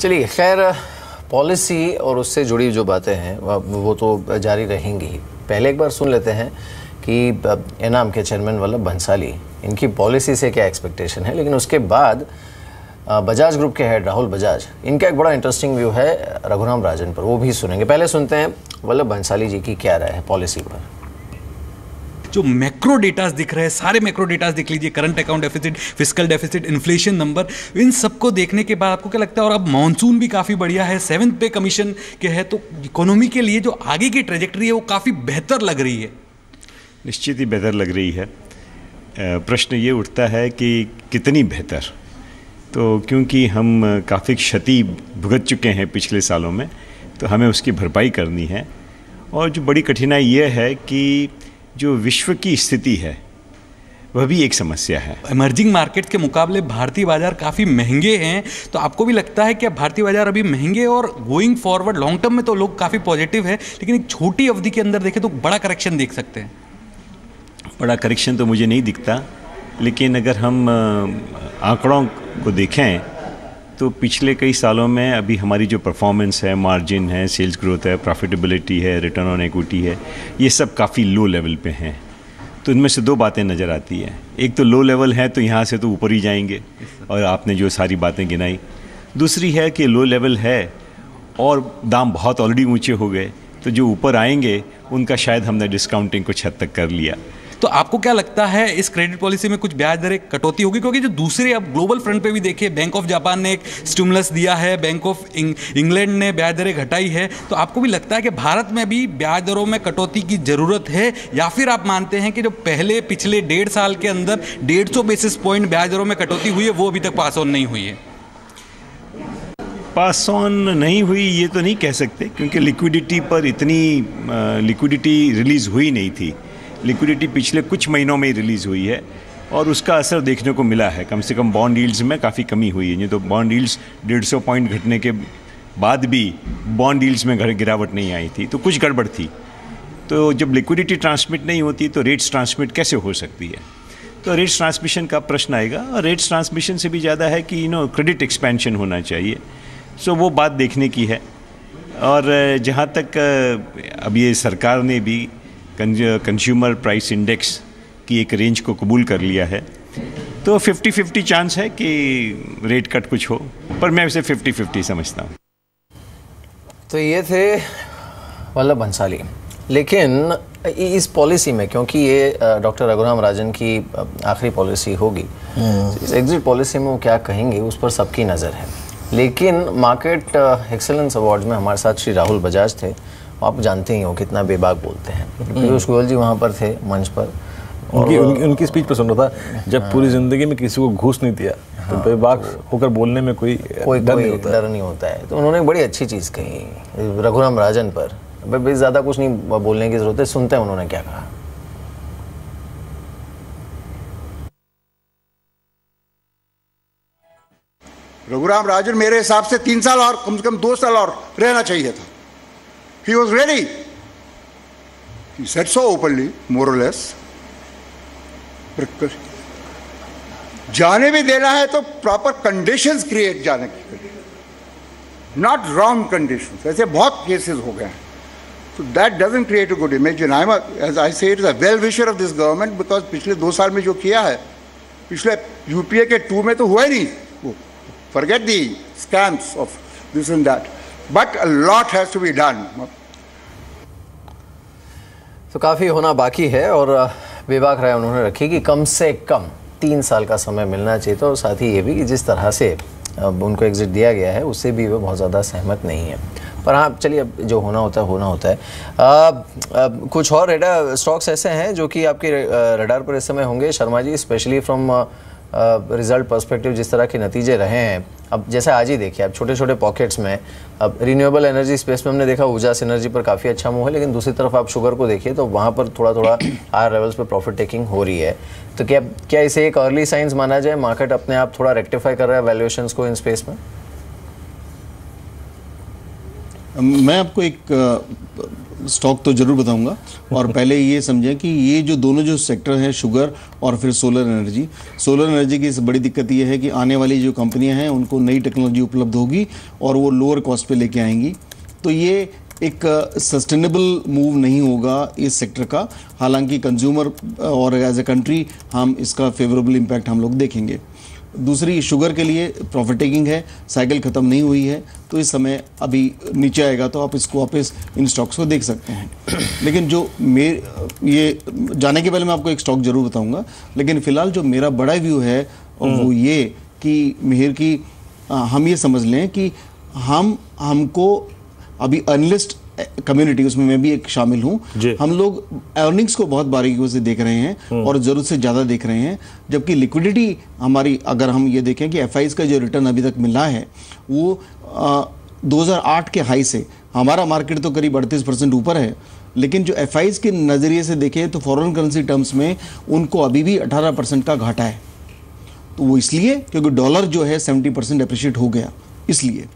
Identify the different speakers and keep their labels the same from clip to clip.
Speaker 1: चलिए, खैर पॉलिसी और उससे जुड़ी जो बातें हैं वो तो जारी रहेंगी ही। पहले एक बार सुन लेते हैं कि एनाम के चेयरमैन वल्लभ भंसाली, इनकी पॉलिसी से क्या एक्सपेक्टेशन है, लेकिन उसके बाद बजाज ग्रुप के हेड राहुल बजाज, इनका एक बड़ा इंटरेस्टिंग व्यू है रघुराम राजन पर, वो भी सुनेंगे। पहले सुनते हैं वल्लभ भंसाली जी की क्या राय है पॉलिसी पर।
Speaker 2: जो मैक्रो डेटास दिख रहे हैं, सारे मैक्रो डेटास देख लीजिए, current account deficit, fiscal deficit, inflation number, इन सबको देखने के बाद आपको क्या लगता है, और अब मॉनसून भी काफ़ी बढ़िया है, 7th पे कमीशन के है, तो इकोनॉमी के लिए जो आगे की ट्रेजेक्टरी है वो काफ़ी बेहतर लग रही है।
Speaker 3: निश्चित ही बेहतर लग रही है। प्रश्न ये उठता है कि कितनी बेहतर, तो क्योंकि हम काफ़ी क्षति भुगत चुके हैं पिछले सालों में, तो हमें उसकी भरपाई करनी है। और जो बड़ी कठिनाई ये है कि जो विश्व की स्थिति है वह भी एक समस्या है।
Speaker 2: इमर्जिंग मार्केट्स के मुकाबले भारतीय बाजार काफ़ी महंगे हैं, तो आपको भी लगता है कि भारतीय बाजार अभी महंगे, और गोइंग फॉरवर्ड लॉन्ग टर्म में तो लोग काफ़ी पॉजिटिव है, लेकिन एक छोटी अवधि के अंदर देखें तो बड़ा करेक्शन देख सकते हैं?
Speaker 3: बड़ा करेक्शन तो मुझे नहीं दिखता, लेकिन अगर हम आंकड़ों को देखें तो पिछले कई सालों में अभी हमारी जो परफॉर्मेंस है, मार्जिन है, सेल्स ग्रोथ है, प्रॉफिटेबिलिटी है, रिटर्न ऑन इक्विटी है, ये सब काफ़ी लो लेवल पे हैं। तो इनमें से दो बातें नज़र आती हैं। एक तो लो लेवल है तो यहाँ से तो ऊपर ही जाएंगे, और आपने जो सारी बातें गिनाई। दूसरी है कि लो लेवल है और दाम बहुत ऑलरेडी ऊँचे हो गए, तो जो ऊपर आएंगे उनका शायद हमने डिस्काउंटिंग कुछ हद तक कर लिया।
Speaker 2: तो आपको क्या लगता है इस क्रेडिट पॉलिसी में कुछ ब्याज दरें कटौती होगी? क्योंकि जो दूसरे अब ग्लोबल फ्रंट पे भी देखिए, बैंक ऑफ जापान ने एक स्टिमुलस दिया है, बैंक ऑफ इंग्लैंड ने ब्याज दरें घटाई है, तो आपको भी लगता है कि भारत में भी ब्याज दरों में कटौती की ज़रूरत है, या फिर आप मानते हैं कि जो पिछले 1.5 साल के अंदर 150 बेसिस पॉइंट ब्याज दरों में कटौती हुई है वो अभी तक पास ऑन नहीं हुई है?
Speaker 3: पास ऑन नहीं हुई ये तो नहीं कह सकते, क्योंकि लिक्विडिटी पर इतनी लिक्विडिटी रिलीज़ हुई नहीं थी। लिक्विडिटी पिछले कुछ महीनों में ही रिलीज़ हुई है, और उसका असर देखने को मिला है। कम से कम बॉन्ड यील्ड्स में काफ़ी कमी हुई है। ये तो बॉन्ड यील्ड्स 150 पॉइंट घटने के बाद भी बॉन्ड यील्ड्स में गिरावट नहीं आई थी, तो कुछ गड़बड़ थी। तो जब लिक्विडिटी ट्रांसमिट नहीं होती तो रेट्स ट्रांसमिट कैसे हो सकती है? तो रेट्स ट्रांसमिशन का प्रश्न आएगा, और रेट्स ट्रांसमिशन से भी ज़्यादा है कि क्रेडिट एक्सपेंशन होना चाहिए। सो वो बात देखने की है। और जहाँ तक अब ये सरकार ने भी कंज्यूमर प्राइस इंडेक्स की एक रेंज को कबूल कर लिया है, तो 50-50 चांस है कि रेट कट कुछ हो, पर मैं उसे 50-50 समझता हूँ।
Speaker 1: तो ये थे वल्लभ भंसाली। लेकिन इस पॉलिसी में, क्योंकि ये डॉक्टर रघुराम राजन की आखिरी पॉलिसी होगी, इस एग्जिट पॉलिसी में वो क्या कहेंगे उस पर सबकी नज़र है। लेकिन मार्केट एक्सेलेंस अवार्ड्स में हमारे साथ श्री राहुल बजाज थे। आप जानते ही हो कितना बेबाक बोलते हैं। पीयूष गोयल जी वहाँ पर थे मंच पर,
Speaker 4: उनकी स्पीच पर सुन रहा था, जब पूरी जिंदगी में किसी को घूस नहीं दिया तो बेबाक होकर बोलने में कोई
Speaker 1: डर नहीं होता है। तो उन्होंने बड़ी अच्छी चीज़ कही रघुराम राजन पर। भाई ज़्यादा कुछ नहीं बोलने की ज़रूरत है, सुनते हैं उन्होंने क्या कहा।
Speaker 5: रघुराम राजन मेरे हिसाब से 3 साल और कम से कम 2 साल और रहना चाहिए था। He was ready. He said so openly, more or less. जाने भी देना है तो प्रॉपर कंडीशंस क्रिएट जाने के लिए, नॉट रॉन्ग कंडीशंस। ऐसे बहुत केसेस हो गए हैं, so that doesn't create a good image. And I'm, as I say, it is a well-wisher of this government, because पिछले 2 साल में जो किया है, पिछले यूपीए के 2 में तो हुआ ही नहीं। Forget the scams of this and that. But a lot has to be done.
Speaker 1: तो काफ़ी होना बाकी है, और बेबाक राय उन्होंने रखी कि कम से कम 3 साल का समय मिलना चाहिए। तो साथ ही ये भी कि जिस तरह से उनको एग्जिट दिया गया है उससे भी वो बहुत ज़्यादा सहमत नहीं है। पर हाँ, चलिए, अब जो होना होता है होना होता है। कुछ और स्टॉक्स ऐसे हैं जो कि आपके रडार पर इस समय होंगे Sharma ji, specially from result perspective, जिस तरह के नतीजे रहे हैं। अब जैसे आज ही देखिए, अब छोटे छोटे पॉकेट्स में, अब रिन्यूएबल एनर्जी स्पेस में हमने देखा ऊर्जा एनर्जी पर काफ़ी अच्छा मूव है, लेकिन दूसरी तरफ आप शुगर को देखिए तो वहाँ पर थोड़ा थोड़ा हायर लेवल्स पे प्रॉफिट टेकिंग हो रही है। तो क्या इसे एक अर्ली साइंस माना जाए, मार्केट अपने आप थोड़ा रेक्टिफाई कर रहा है वैल्यूएशंस को इन स्पेस में?
Speaker 6: मैं आपको एक स्टॉक तो जरूर बताऊंगा। और पहले ये समझें कि ये जो दोनों जो सेक्टर हैं, शुगर और फिर सोलर एनर्जी की बड़ी दिक्कत ये है कि आने वाली जो कंपनियां हैं उनको नई टेक्नोलॉजी उपलब्ध होगी और वो लोअर कॉस्ट पे लेके आएंगी। तो ये एक सस्टेनेबल मूव नहीं होगा इस सेक्टर का। हालांकि कंज्यूमर और एज ए कंट्री हम इसका फेवरेबल इम्पैक्ट हम लोग देखेंगे। दूसरी, शुगर के लिए प्रॉफिट टेकिंग है, साइकिल ख़त्म नहीं हुई है, तो इस समय अभी नीचे आएगा तो आप इसको वापस इन स्टॉक्स को देख सकते हैं। लेकिन जो ये जाने के पहले मैं आपको एक स्टॉक जरूर बताऊंगा, लेकिन फिलहाल जो मेरा बड़ा व्यू है वो ये कि मिहिर की हम ये समझ लें कि हमको अभी अनलिस्ट कम्युनिटी, उसमें मैं भी एक शामिल हूं, हम लोग अर्निंग्स को बहुत बारीकियों से देख रहे हैं और जरूरत से ज़्यादा देख रहे हैं, जबकि लिक्विडिटी हमारी, अगर हम ये देखें कि एफआईज का जो रिटर्न अभी तक मिला है वो 2008 के हाई से, हमारा मार्केट तो करीब 38% ऊपर है, लेकिन जो एफआईज के नज़रिए से देखें तो फॉरेन करेंसी टर्म्स में उनको अभी भी 18% का घाटा है। तो वो इसलिए क्योंकि डॉलर जो है 70% एप्रिशिएट हो गया, इसलिए।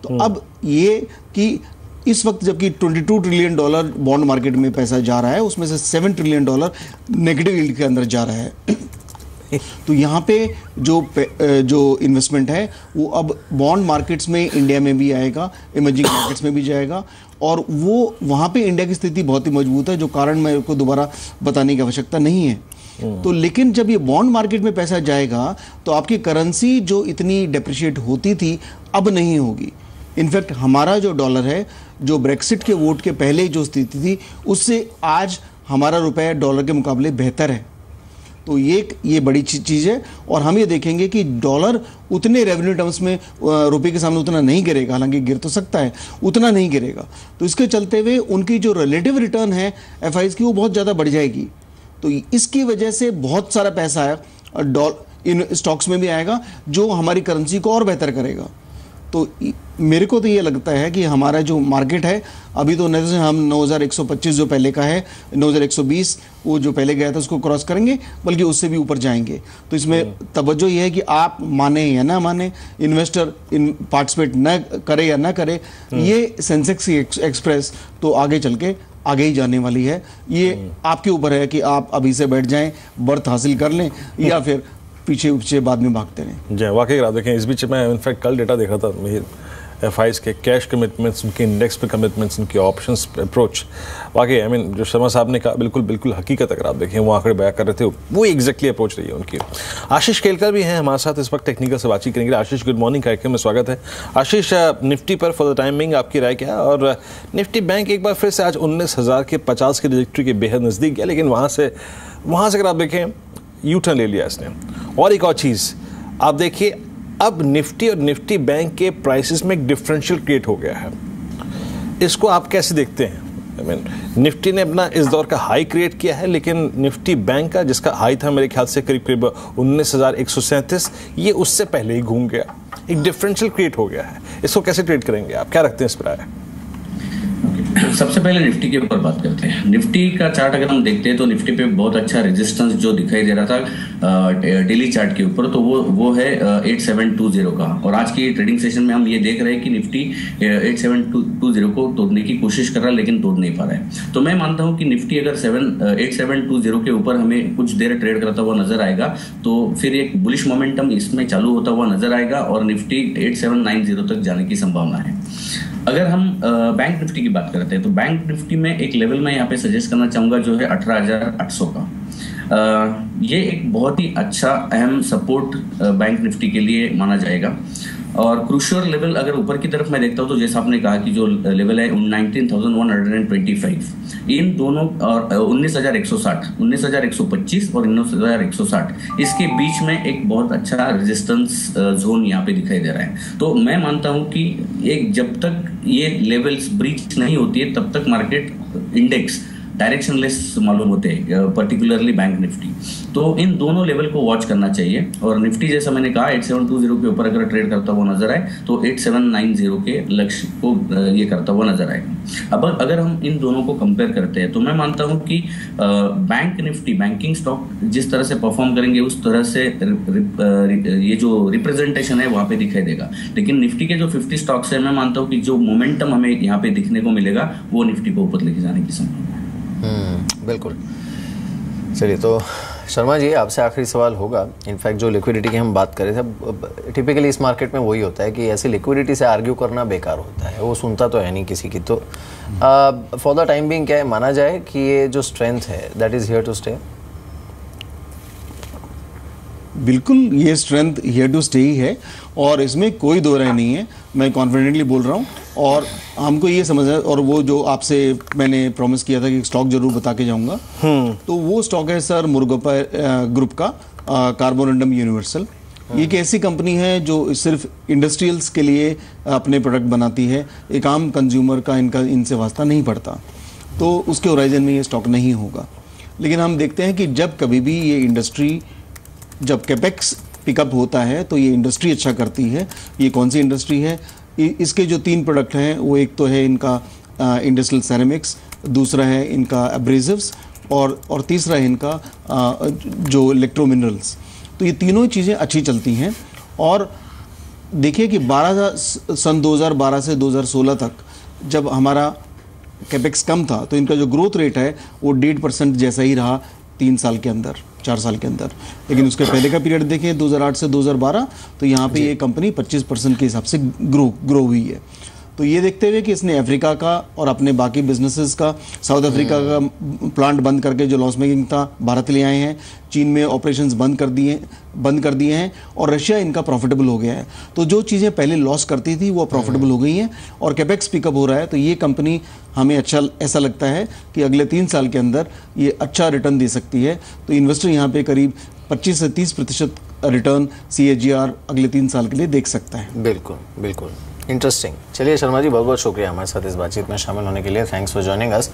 Speaker 6: तो अब ये कि इस वक्त जबकि $22 ट्रिलियन बॉन्ड मार्केट में पैसा जा रहा है, उसमें से $7 ट्रिलियन नेगेटिव यील्ड के अंदर जा रहा है। तो यहाँ पे जो इन्वेस्टमेंट है वो अब बॉन्ड मार्केट्स में इंडिया में भी आएगा, इमर्जिंग मार्केट्स में भी जाएगा, और वो वहाँ पे इंडिया की स्थिति बहुत ही मजबूत है, जो कारण मेरे को दोबारा बताने की आवश्यकता नहीं है। तो लेकिन जब ये बॉन्ड मार्केट में पैसा जाएगा तो आपकी करेंसी जो इतनी डेप्रिशिएट होती थी अब नहीं होगी। इनफैक्ट हमारा जो डॉलर है, जो ब्रेक्सिट के वोट के पहले जो स्थिति थी उससे आज हमारा रुपया डॉलर के मुकाबले बेहतर है। तो ये बड़ी चीज़ है। और हम ये देखेंगे कि डॉलर उतने रेवेन्यू टर्म्स में रुपये के सामने उतना नहीं गिरेगा, हालांकि गिर तो सकता है, उतना नहीं गिरेगा। तो इसके चलते हुए उनकी जो रिलेटिव रिटर्न है एफआईज की वो बहुत ज़्यादा बढ़ जाएगी। तो इसकी वजह से बहुत सारा पैसा है इन स्टॉक्स में भी आएगा जो हमारी करेंसी को और बेहतर करेगा। तो मेरे को तो ये लगता है कि हमारा जो मार्केट है अभी तो नहीं, हम 9125 जो पहले का है, 9120 वो जो पहले गया था उसको क्रॉस करेंगे, बल्कि उससे भी ऊपर जाएंगे। तो इसमें तवज्जो ये है कि आप माने या ना माने, इन्वेस्टर पार्टिसिपेट न करे या ना करे, ये सेंसेक्स एक्सप्रेस तो आगे चल के आगे ही जाने वाली है। ये आपके ऊपर है कि आप अभी से बैठ जाएं, बर्थ हासिल कर लें, या फिर पीछे बाद में भागते रहें।
Speaker 4: जी वाकई आप देखें, इस बीच मैं इनफैक्ट कल डेटा देखा था एफआईज के कैश कमिटमेंट्स, उनके इंडेक्स पे कमिटमेंट्स, उनके ऑप्शंस पे अप्रोच, वाकई आई मीन जो शर्मा साहब ने कहा बिल्कुल हकीकत अगर आप देखें वो आंकड़े बयां कर रहे थे वो एग्जैक्टली अप्रोच रही है उनकी। आशीष केलकर भी हैं हमारे साथ इस वक्त, टेक्निकल से बातचीत करेंगे। आशीष, गुड मॉर्निंग, कार्यक्रम में स्वागत है। आशीष, निफ्टी पर फॉर द टाइमिंग आपकी राय क्या है? और निफ्टी बैंक एक बार फिर से आज 19,000 के 50 की ट्रैजेक्टरी के बेहद नज़दीक गया, लेकिन वहाँ से अगर आप देखें यू टर्न ले लिया इसने। और एक और चीज़ आप देखिए, अब निफ्टी और निफ्टी बैंक के प्राइसेस में एक डिफरेंशियल क्रिएट हो गया है। इसको आप कैसे देखते हैं? आई मीन निफ्टी ने अपना इस दौर का हाई क्रिएट किया है, लेकिन निफ्टी बैंक का जिसका हाई था मेरे ख्याल से करीब 19,137, ये उससे पहले ही घूम गया, एक डिफरेंशियल क्रिएट हो गया है। इसको कैसे ट्रेड करेंगे आप, क्या रखते हैं इस पर राय?
Speaker 7: सबसे पहले निफ्टी के ऊपर बात करते हैं। निफ्टी का चार्ट अगर हम देखते हैं तो निफ्टी पे बहुत अच्छा रेजिस्टेंस जो दिखाई दे रहा था डेली चार्ट के ऊपर, तो वो है 8720 का। और आज की ट्रेडिंग सेशन में हम ये देख रहे हैं कि निफ्टी 8720 को तोड़ने की कोशिश कर रहा है, लेकिन तोड़ नहीं पा रहा है। तो मैं मानता हूं कि निफ्टी अगर 8720 के ऊपर हमें कुछ देर ट्रेड करता हुआ नजर आएगा तो फिर एक बुलिश मोमेंटम इसमें चालू होता हुआ नजर आएगा और निफ्टी 8790 तक जाने की संभावना है। अगर हम बैंक निफ्टी की बात करते हैं तो बैंक निफ्टी में एक लेवल मैं यहाँ पे सजेस्ट करना चाहूंगा जो है 18,800 का। ये एक बहुत ही अच्छा अहम सपोर्ट बैंक निफ्टी के लिए माना जाएगा। और क्रूशियल लेवल अगर ऊपर की तरफ मैं देखता हूँ तो जैसा आपने कहा कि जो लेवल है 19,125, इन दोनों और 19,160, 19,125 और 19,160, इसके बीच में एक बहुत अच्छा रेजिस्टेंस जोन यहाँ पे दिखाई दे रहा है। तो मैं मानता हूँ कि जब तक ये लेवल्स ब्रीच नहीं होती है तब तक मार्केट इंडेक्स डायरेक्शनलेस मालूम होते हैं, पर्टिकुलरली बैंक निफ्टी। तो इन दोनों लेवल को वॉच करना चाहिए। और निफ्टी जैसा मैंने कहा 8720 के ऊपर अगर ट्रेड करता हुआ नजर आए तो 8790 के लक्ष्य को ये करता हुआ नजर आएगा। अब अगर हम इन दोनों को कंपेयर करते हैं तो मैं मानता हूं कि बैंक निफ्टी, बैंकिंग स्टॉक जिस तरह से परफॉर्म करेंगे उस तरह से ये जो रिप्रेजेंटेशन है वहां पे दिखाई देगा। लेकिन निफ्टी के जो 50 स्टॉक्स है, मैं मानता हूं कि जो मोमेंटम हमें यहाँ पे दिखने को मिलेगा वो निफ्टी को ऊपर लेके जाने की संभावना है।
Speaker 1: बिल्कुल। चलिए, तो शर्मा जी आपसे आखिरी सवाल होगा। इनफैक्ट जो लिक्विडिटी की हम बात कर रहे थे, टिपिकली इस मार्केट में वही होता है कि ऐसी लिक्विडिटी से आर्ग्यू करना बेकार होता है, वो सुनता तो है नहीं किसी की। तो फॉर द टाइम बिंग क्या है, माना जाए कि ये जो स्ट्रेंथ है that is here to stay?
Speaker 6: बिल्कुल, ये स्ट्रेंथ हियर टू स्टे ही है और इसमें कोई दो राय नहीं है। मैं कॉन्फिडेंटली बोल रहा हूँ और हमको ये समझना है। और वो जो आपसे मैंने प्रॉमिस किया था कि स्टॉक जरूर बता के जाऊंगा, तो वो स्टॉक है सर मुरुगप्पा ग्रुप का कार्बोरंडम यूनिवर्सल। ये एक ऐसी कंपनी है जो सिर्फ इंडस्ट्रियल्स के लिए अपने प्रोडक्ट बनाती है, एक आम कंज्यूमर का इनसे वास्ता नहीं पड़ता, तो उसके होराइजन में ये स्टॉक नहीं होगा। लेकिन हम देखते हैं कि जब कभी भी ये इंडस्ट्री, जब कैपेक्स पिकअप होता है तो ये इंडस्ट्री अच्छा करती है। ये कौन सी इंडस्ट्री है? इसके जो 3 प्रोडक्ट हैं वो एक तो है इनका इंडस्ट्रियल सेरेमिक्स, दूसरा है इनका एब्रेसिव्स और तीसरा है इनका जो इलेक्ट्रो मिनरल्स। तो ये तीनों चीज़ें अच्छी चलती हैं। और देखिए कि सन 2012 से 2016 तक जब हमारा कैपेक्स कम था तो इनका जो ग्रोथ रेट है वो 1.5% जैसा ही रहा 3 साल के अंदर, 4 साल के अंदर। लेकिन उसके पहले का पीरियड देखें 2008 से 2012, तो यहाँ पे ये कंपनी 25% के हिसाब से ग्रो हुई है। तो ये देखते हुए कि इसने अफ्रीका का और अपने बाकी बिजनेसेस का, साउथ अफ्रीका का प्लांट बंद करके जो लॉस मेकिंग था भारत ले आए हैं, चीन में ऑपरेशंस बंद कर दिए हैं और रशिया इनका प्रॉफिटेबल हो गया है। तो जो चीज़ें पहले लॉस करती थी वो प्रॉफिटेबल हो गई हैं और कैपेक्स पिकअप हो रहा है। तो ये कंपनी हमें ऐसा लगता है कि अगले 3 साल के अंदर ये अच्छा रिटर्न दे सकती है। तो इन्वेस्टर यहाँ पे करीब 25 से 30% रिटर्न CAGR अगले 3 साल के लिए देख सकता है।
Speaker 1: बिल्कुल बिल्कुल, इंटरेस्टिंग। चलिए शर्मा जी, बहुत बहुत शुक्रिया हमारे साथ इस बातचीत में शामिल होने के लिए। Thanks for joining us.